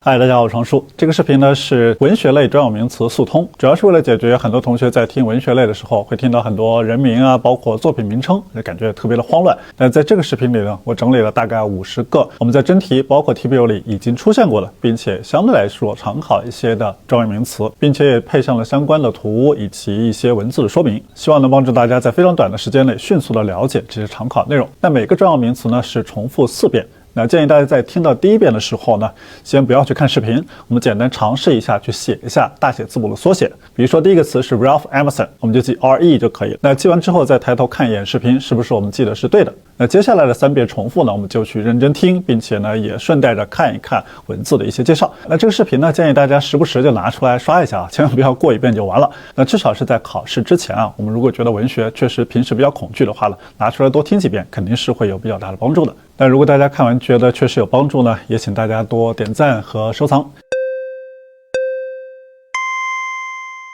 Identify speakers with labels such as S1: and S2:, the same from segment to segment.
S1: 嗨，大家好，我是常叔。这个视频呢是文学类专有名词速通，主要是为了解决很多同学在听文学类的时候会听到很多人名啊，包括作品名称，感觉特别的慌乱。但在这个视频里呢，我整理了大概50个我们在真题包括题目里已经出现过的，并且相对来说常考一些的专有名词，并且也配上了相关的图以及一些文字的说明，希望能帮助大家在非常短的时间内迅速的了解这些常考内容。那每个专有名词呢是重复4遍。那建议大家在听到第1遍的时候呢，先不要去看视频，我们简单尝试一下去写一下大写字母的缩写。比如说第一个词是 Ralph Emerson， 我们就记 RE 就可以了。那记完之后再抬头看一眼视频，是不是我们记得是对的？那接下来的3遍重复呢，我们就去认真听，并且呢也顺带着看一看文字的一些介绍。那这个视频呢，建议大家时不时就拿出来刷一下啊，千万不要过1遍就完了。那至少是在考试之前啊，我们如果觉得文学确实平时比较恐惧的话呢，拿出来多听几遍，肯定是会有比较大的帮助的。但如果大家看完觉得确实有帮助呢，也请大家多点赞和收藏。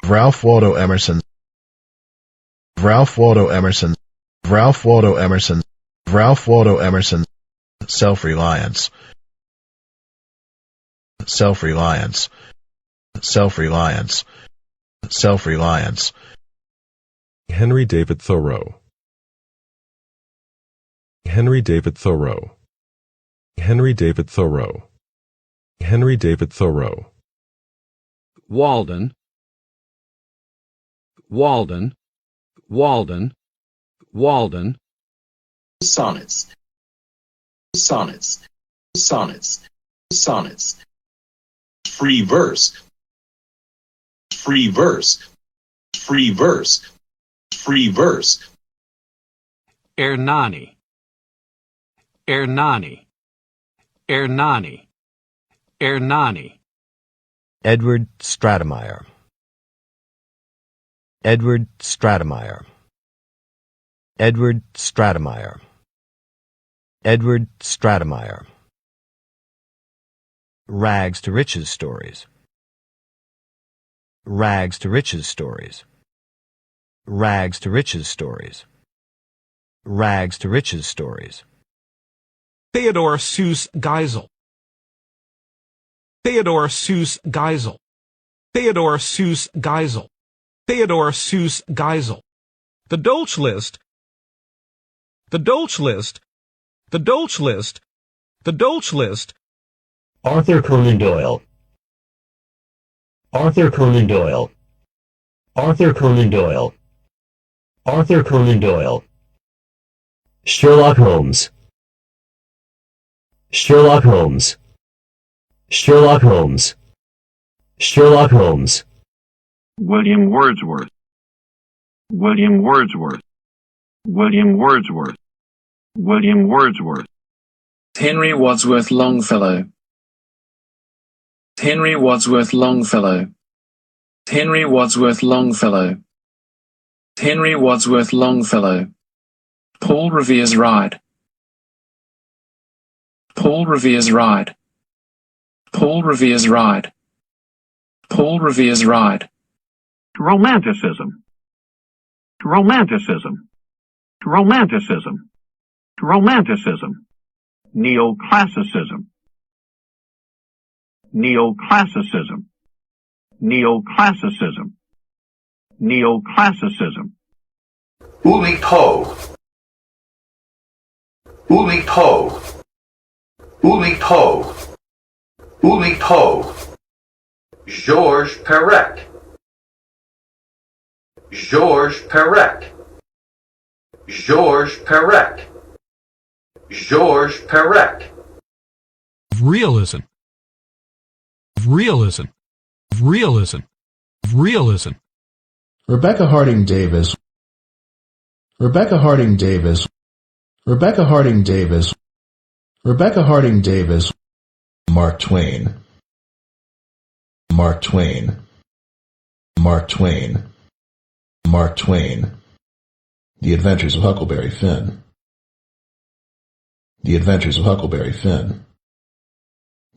S2: Ralph Waldo Emerson. Ralph Waldo Emerson. Ralph Waldo Emerson. Ralph Waldo Emerson. Self-reliance. Self-reliance. Self-reliance. Self-reliance.
S3: Henry David Thoreau. Henry David Thoreau. Henry David Thoreau. Henry David Thoreau.
S4: Walden, Walden, Walden, Walden.
S5: Sonnets, sonnets, sonnets, sonnets. Free verse, free verse, free verse, free verse.
S4: Ernani, Ernani, Ernani, Ernani.
S6: Edward Stratemeyer. Edward Stratemeyer. Edward Stratemeyer. Edward Stratemeyer. Rags to riches stories. Rags to riches stories. Rags to riches stories. Rags to riches stories.
S7: Theodore Seuss Geisel. Theodore Seuss Geisel. Theodore Seuss Geisel. Theodore Seuss Geisel. The Dolch List. The Dolch List. The Dolch List. The Dolch List.
S8: Arthur Conan Doyle. Arthur Conan Doyle. Arthur Conan Doyle. Arthur Conan Doyle. Sherlock Holmes. Sherlock Holmes. Sherlock Holmes. Sherlock Holmes.
S9: William Wordsworth. William Wordsworth. William Wordsworth. William Wordsworth.
S10: Henry Wadsworth Longfellow. Henry Wadsworth Longfellow. Henry Wadsworth Longfellow. Henry Wadsworth Longfellow. Paul Revere's Ride. Paul Revere's Ride. Paul Revere's Ride. Paul Revere's Ride.
S9: Romanticism. Romanticism. Romanticism. Romanticism. Neoclassicism. Neoclassicism. Neoclassicism. Neoclassicism.
S5: Uli To. Uli To. Uli To. Uli To. Georges Perec. Georges Perec. Georges Perec. Georges Perec.
S7: Realism. Realism. Realism. Realism.
S2: Rebecca Harding Davis. Rebecca Harding Davis. Rebecca Harding Davis. Rebecca Harding Davis. Mark Twain. Mark Twain. Mark Twain. Mark Twain. The Adventures of Huckleberry Finn. The Adventures of Huckleberry Finn.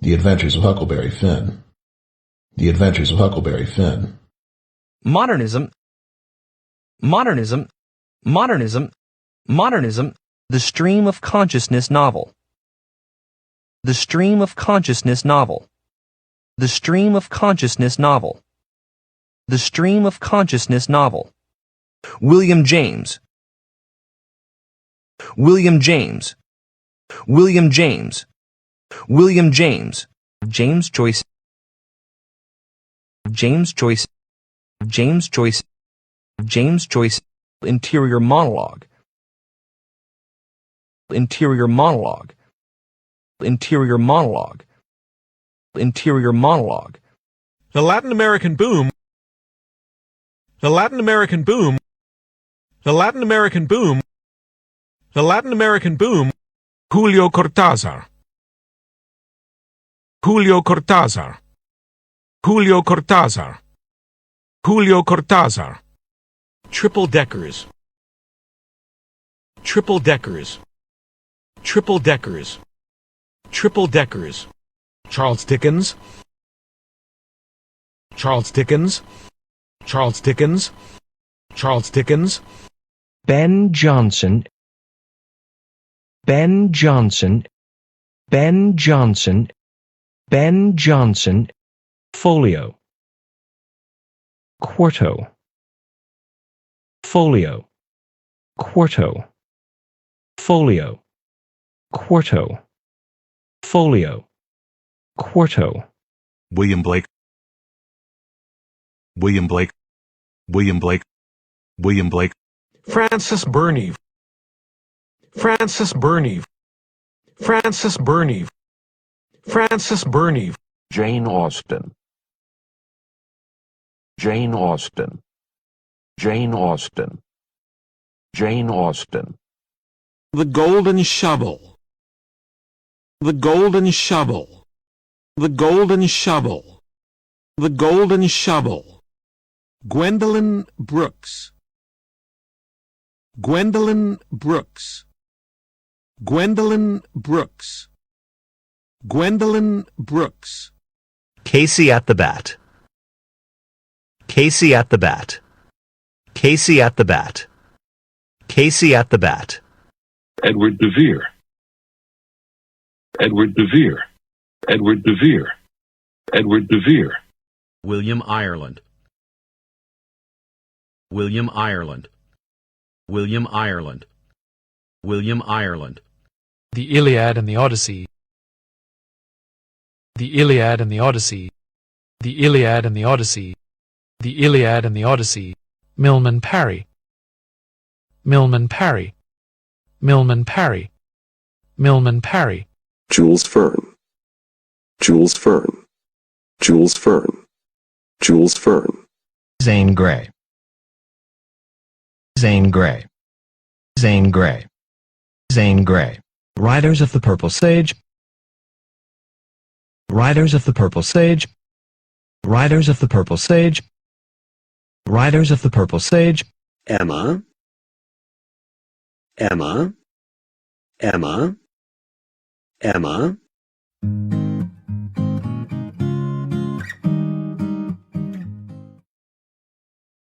S2: The Adventures of Huckleberry Finn. The Adventures of Huckleberry Finn.
S6: Modernism. Modernism. Modernism. Modernism. The Stream of Consciousness novel. The Stream of Consciousness novel. The Stream of Consciousness novel. The Stream of Consciousness novel. William James. William James. William James. William James. James Joyce. James Joyce. James Joyce. James Joyce. Interior monologue. Interior monologue. Interior monologue. Interior monologue.
S7: The Latin American boom. The Latin American boom. The Latin American boom. The Latin American boom. Julio Cortázar. Julio Cortázar. Julio Cortázar. Julio Cortázar. Triple deckers. Triple deckers. Triple deckers. Triple deckers. Charles Dickens. Charles Dickens. Charles Dickens. Charles Dickens.
S6: Ben Jonson. Ben Jonson. Ben Jonson. Ben Jonson. Folio. Quarto. Folio. Quarto. Folio. Quarto. Folio. Quarto.
S3: William Blake. William Blake. William Blake. William Blake.
S7: Francis Burney. Francis Burney. Francis Burney. Francis Burney.
S11: Jane Austen. Jane Austen. Jane Austen. Jane Austen.
S7: The Golden Shovel. The Golden Shovel. The Golden Shovel. The Golden Shovel. Gwendolyn Brooks. Gwendolyn Brooks. Gwendolyn Brooks. Gwendolyn Brooks.
S8: Casey at the bat. Casey at the bat. Casey at the bat. Casey at the bat.
S12: Edward de Vere. Edward de Vere. Edward de Vere. Edward de Vere.
S4: William Ireland. William Ireland. William Ireland. William Ireland.
S13: The Iliad and the Odyssey. The Iliad and the Odyssey. The Iliad and the Odyssey. The Iliad and the Odyssey. Milman Parry. Milman Parry. Milman Parry. Milman Parry.
S14: Jules Verne. Jules Verne. Jules Verne. Jules Verne.
S6: Zane Grey. Zane Grey. Zane Grey. Zane Grey. Riders of the Purple Sage. Riders of the Purple Sage. Riders of the Purple Sage. Riders of the Purple Sage.
S8: Emma. Emma. Emma. Emma.